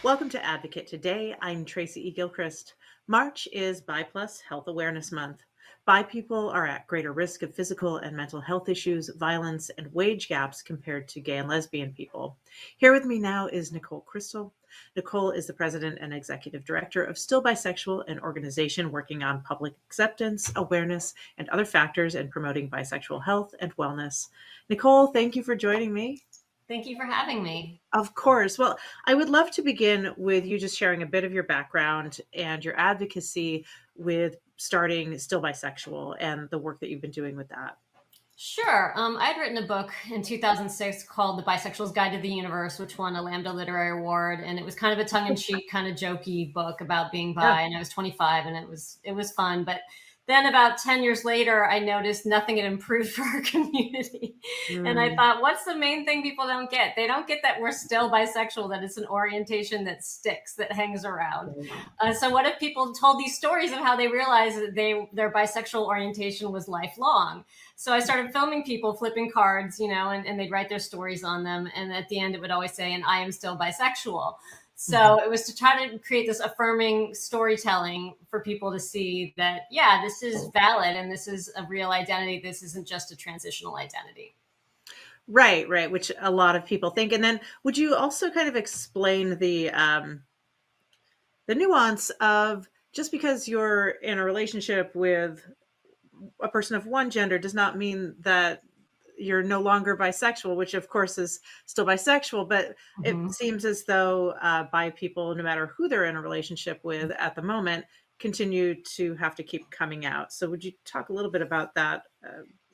Welcome to Advocate Today. I'm Tracy Gilchrist. March is Bi Plus Health Awareness Month. Bi people are at greater risk of physical and mental health issues, violence, and wage gaps compared to gay and lesbian people. Here with me now is Nicole Kristal. Nicole is the president and executive director of Still Bisexual, an organization working on public acceptance, awareness, and other factors in promoting bisexual health and wellness. Nicole, thank you for joining me. Thank you for having me. Of course. Well, I would love to begin with you just sharing a bit of your background and your advocacy with starting Still Bisexual and the work that you've been doing with that. Sure. I'd written a book in 2006 called The Bisexual's Guide to the Universe, which won a Lambda Literary Award. And it was kind of a tongue-in-cheek, kind of jokey book about being Yeah. bi. And I was 25 and it was fun. But then about 10 years later, I noticed nothing had improved for our community. And I Mm, thought, what's the main thing people don't get? They don't get that we're still bisexual, that it's an orientation that sticks, that hangs around. So what if people told these stories of how they realized that their bisexual orientation was lifelong? So I started filming people flipping cards, and they'd write their stories on them. And at the end, it would always say, and I am still bisexual. mhm. So it was to try to create this affirming storytelling for people to see that, yeah, this is valid and this is a real identity. This isn't just a transitional identity. Right, right, which a lot of people think. And then would you also kind of explain the nuance of just because you're in a relationship with a person of one gender does not mean that you're no longer bisexual, which of course is still bisexual, but it Mhm. seems as though bi people, no matter who they're in a relationship with at the moment, continue to have to keep coming out. So would you talk a little bit about that?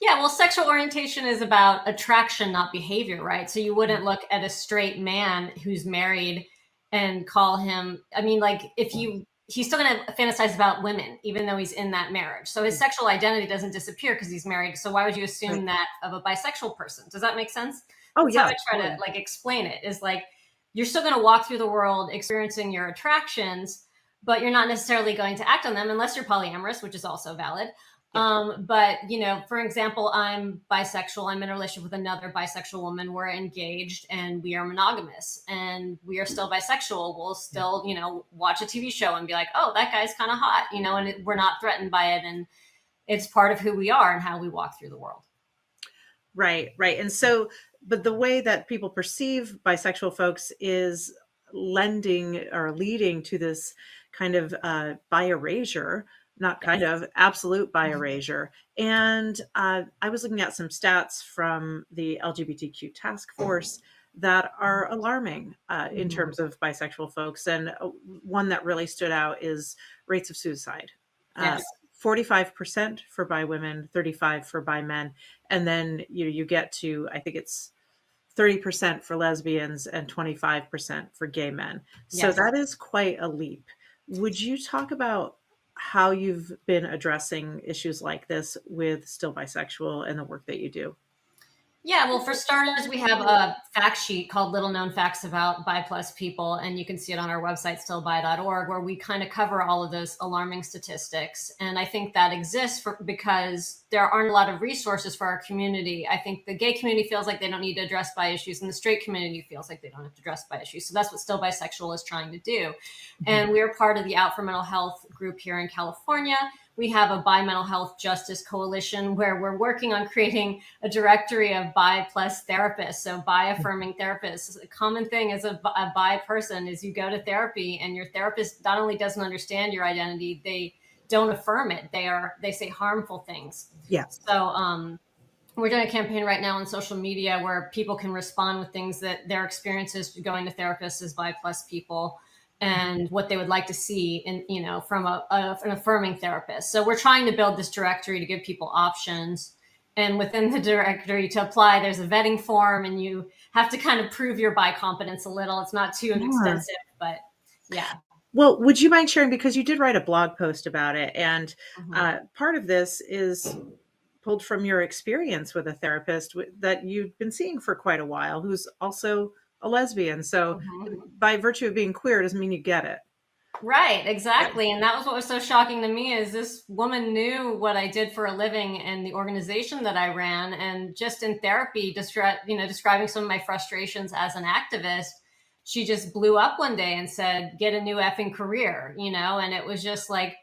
Yeah, well, sexual orientation is about attraction, not behavior, right? So you wouldn't look at a straight man who's married and call him, I mean, like, he's still going to fantasize about women, even though he's in that marriage. So his sexual identity doesn't disappear because he's married. So why would you Right. assume that of a bisexual person? Does that make sense? Oh That's how yeah, I try to totally. like explain it is like, you're still going to walk through the world experiencing your attractions, but you're not necessarily going to act on them unless you're polyamorous, which is also valid. Yeah. But for example, I'm bisexual. I'm in a relationship with another bisexual woman. We're engaged and we are monogamous and we are still bisexual. We'll still, watch a TV show and be like, oh, that guy's kind of hot, we're not threatened by it. And it's part of who we are and how we walk through the world. Right, right. And so, but the way that people perceive bisexual folks is lending or leading to this kind of bi erasure, not kind Yes. of absolute bi erasure. And I was looking at some stats from the LGBTQ task force that are alarming in Mhm. terms of bisexual folks. And one that really stood out is rates of suicide. Uh, Yes. 45% for bi women, 35 for bi men, and then you get to, I think it's 30% for lesbians and 25% for gay men. So Yes. that is quite a leap. Would you talk about how you've been addressing issues like this with Still Bisexual and the work that you do? Yeah, well, for starters, we have a fact sheet called Little Known Facts About Bi Plus People, and you can see it on our website, stillbi.org, where we kind of cover all of those alarming statistics. And I think that exists because there aren't a lot of resources for our community. I think the gay community feels like they don't need to address bi issues, and the straight community feels like they don't have to address bi issues. So that's what Still Bisexual is trying to do. Mhm. And we're part of the Out for Mental Health group here in California. We have a bi mental health justice coalition where we're working on creating a directory of bi plus therapists. So bi affirming therapists. A common thing as a bi person is you go to therapy and your therapist not only doesn't understand your identity, they don't affirm it. They say harmful things. Yeah. So we're doing a campaign right now on social media where people can respond with things that their experiences going to therapists as bi plus people and what they would like to see in from an affirming therapist. So we're trying to build this directory to give people options, and within the directory to apply there's a vetting form and you have to kind of prove your bi competence a little. It's not too Yeah. extensive, but yeah. Well, would you mind sharing, because you did write a blog post about it, and Mhm. part of this is pulled from your experience with a therapist that you've been seeing for quite a while, who's also a lesbian. So, Mhm. by virtue of being queer, doesn't mean you get it. Right, Yeah. exactly. And that was what was so shocking to me is this woman knew what I did for a living and the organization that I ran. And just in therapy, describing some of my frustrations as an activist, she just blew up one day and said, get a new effing career, and it was just like,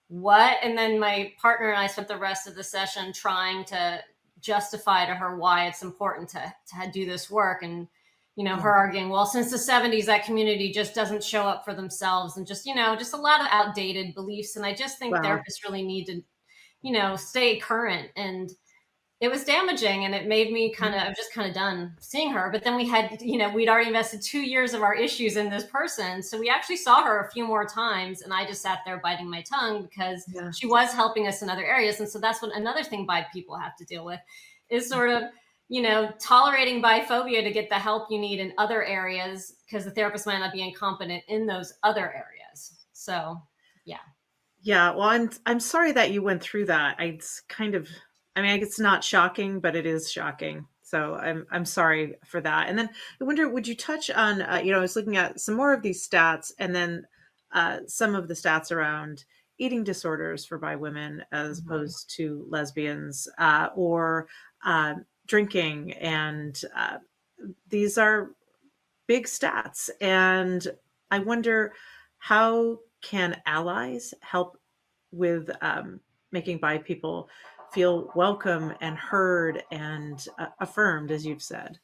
what? And then my partner and I spent the rest of the session trying to justify to her why it's important to do this work. And her arguing, well, since the 70s, that community just doesn't show up for themselves, and just a lot of outdated beliefs. And I just think Wow. therapists really need to stay current. And it was damaging, and it made me I was just kind of done seeing her. But then we'd already invested 2 years of our issues in this person. So we actually saw her a few more times, and I just sat there biting my tongue because Yeah. she was helping us in other areas. And so that's what another thing bi people have to deal with is sort of, tolerating biphobia to get the help you need in other areas, because the therapist might not be incompetent in those other areas. So, yeah. Yeah, well, I'm sorry that you went through that. It's kind of, I mean, it's not shocking, but it is shocking. So I'm sorry for that. And then I wonder, would you touch on, I was looking at some more of these stats, and then some of the stats around eating disorders for bi women as opposed to lesbians, or drinking, and these are big stats. And I wonder, how can allies help with making bi people feel welcome and heard and affirmed, as you've said?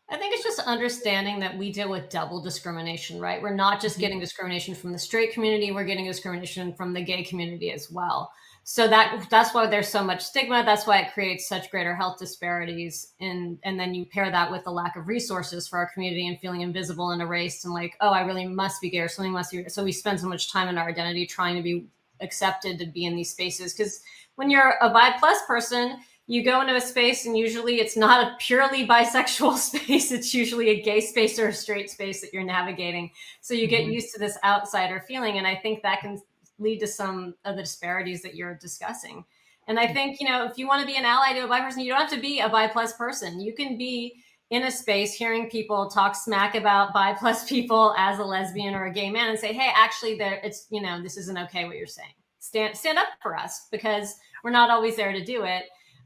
I think it's just understanding that we deal with double discrimination, right? We're not just getting discrimination from the straight community, we're getting discrimination from the gay community as well. So that's why there's so much stigma. That's why it creates such greater health disparities. And then you pair that with the lack of resources for our community and feeling invisible and erased, and like, oh, I really must be gay, or something must be. So we spend so much time in our identity trying to be accepted to be in these spaces. Because when you're a bi plus person, you go into a space and usually it's not a purely bisexual space. It's usually a gay space or a straight space that you're navigating. So you get used to this outsider feeling. And I think that can lead to some of the disparities that you're discussing. And I think, if you want to be an ally to a bi person, you don't have to be a bi plus person. You can be in a space hearing people talk smack about bi plus people as a lesbian or a gay man and say, hey, actually this isn't okay what you're saying. Stand up for us, because we're not always there to do it.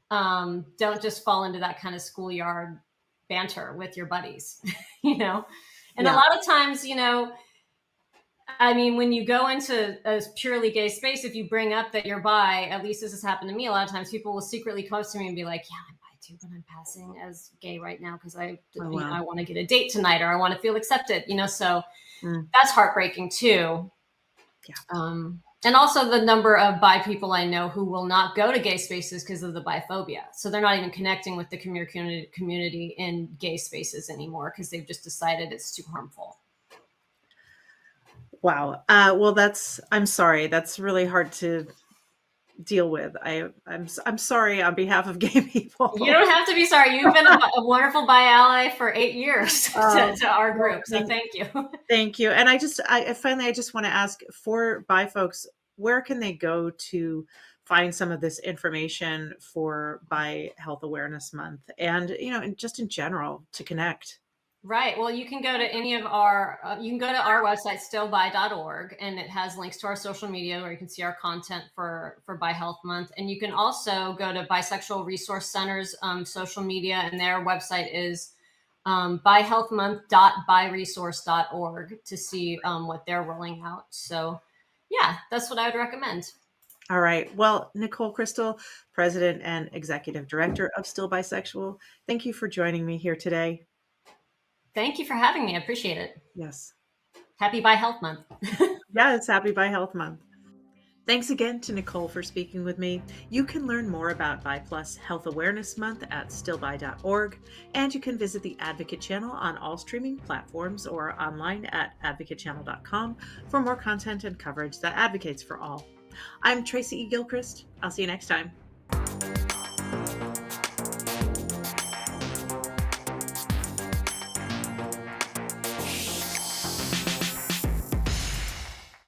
Don't just fall into that kind of schoolyard banter with your buddies, And a lot of times, I mean, when you go into a purely gay space, if you bring up that you're bi, at least this has happened to me a lot of times, people will secretly come up to me and be like, yeah, I'm bi too, but I'm passing as gay right now because I want to get a date tonight, or I want to feel accepted, so that's heartbreaking too. Yeah. And also the number of bi people I know who will not go to gay spaces because of the biphobia. So they're not even connecting with the community in gay spaces anymore because they've just decided it's too harmful. Wow. Well, I'm sorry. That's really hard to deal with. I'm sorry on behalf of gay people. You don't have to be sorry. You've been a wonderful bi ally for 8 years to our group. So thank you. Thank you. And I finally just want to ask, for bi folks, where can they go to find some of this information for Bi Health Awareness Month, and, and just in general to connect? Right. Well, you can go to our website, stillbi.org, and it has links to our social media where you can see our content for Bi Health Month. And you can also go to Bisexual Resource Center's social media, and their website is bihealthmonth.biresource.org to see what they're rolling out. So yeah, that's what I would recommend. All right. Well, Nicole Kristal, President and Executive Director of Still Bisexual, thank you for joining me here today. Thank you for having me. I appreciate it. Yes. Happy Bi Health Month. Yes, happy Bi Health Month. Thanks again to Nicole for speaking with me. You can learn more about Bi Plus Health Awareness Month at stillbi.org, and you can visit the Advocate Channel on all streaming platforms or online at advocatechannel.com for more content and coverage that advocates for all. I'm Tracy E. Gilchrist. I'll see you next time.